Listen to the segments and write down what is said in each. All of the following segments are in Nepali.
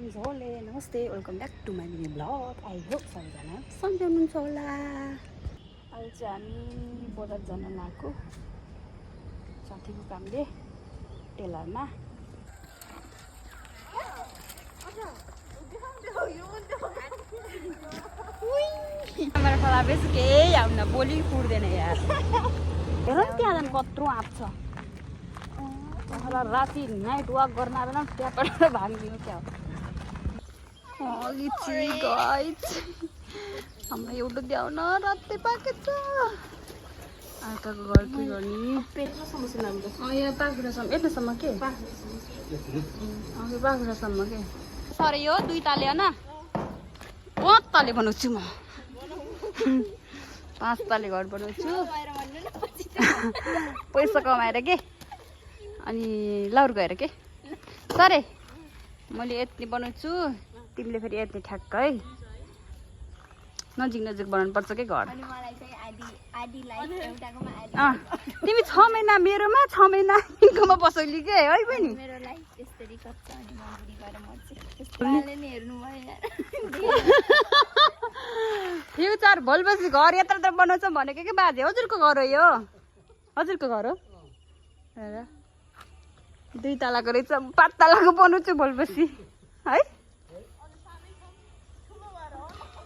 झोले नमस्ते welcome back to my mini blog I hope सबैजना सन्चै हुनुहुन्छ होला। अहिले चाहिँ हामी बजार जान लागेको साथीको कामले टेलरमा। मेरो खोला बेसी केही आउन बोली पुर्दैन यार। हेर न त्यहाँ जानु कत्रो आँप छ। राति नाइट वाक गर्न आएन त्यहाँबाट भागिदिनु क्या हो। लिची गाइस हाम्रो एउटा द्याउ न रातै पाकेको छ। अर्काको घर के गर्ने यहाँ पाखुरासम्म यतासम्म के पाखुरासम्म के सरी हो 2 ताले होइन 5 ताले बनाउँछु म 5 ताले घर बनाउँछु पैसा कमाएर के अनि लाउर गएर के सरे मैले यति बनाउँछु तिमीले फेरि यति ठ्याक्क है नजिक नजिक बनाउनु पर्छ के घर। तिमी 6 महिना मेरोमा 6 महिना यिनकोमा बसौली के है बहिनी। फ्युचर भोलिपछि घर यत्र बनाउँछ भनेको के बाजे हजुरको घर हो यो हजुरको घर हो। 2 तलाको रहेछ 5 तलाको बनाउँछु भोलिपछि है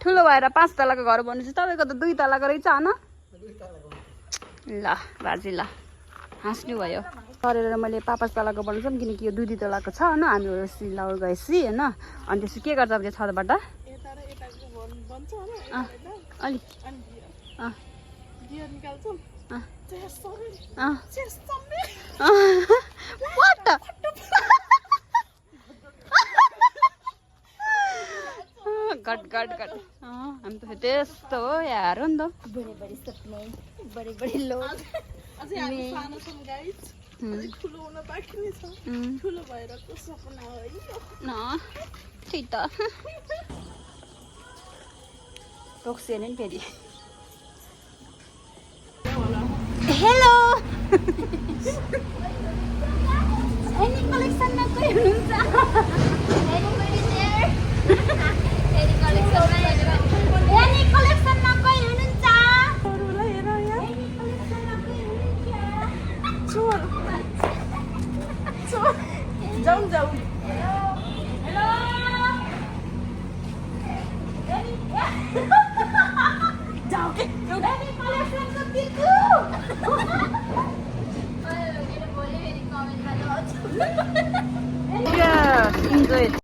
ठुलो भएर 5 तलाको घर बनाउँछु। तपाईँको त 2 तलाको रहेछ होइन ल बाजी ल हाँस्नु भयो गरेर मैले 5 तलाको बनाउँछु किनकि यो 2 तलाको छ होइन। हामीहरू सिलाउ गएपछि होइन अनि त्यसपछि के गर्छ अब त्यो छतबाट अलिक गट गट गट हामी त त्यस्तो हो यार हो नि त। ठिक त टोक्सिएन नि फेरि। हेलो एनी कलेक्सनमा कोही हुनुहुन्छ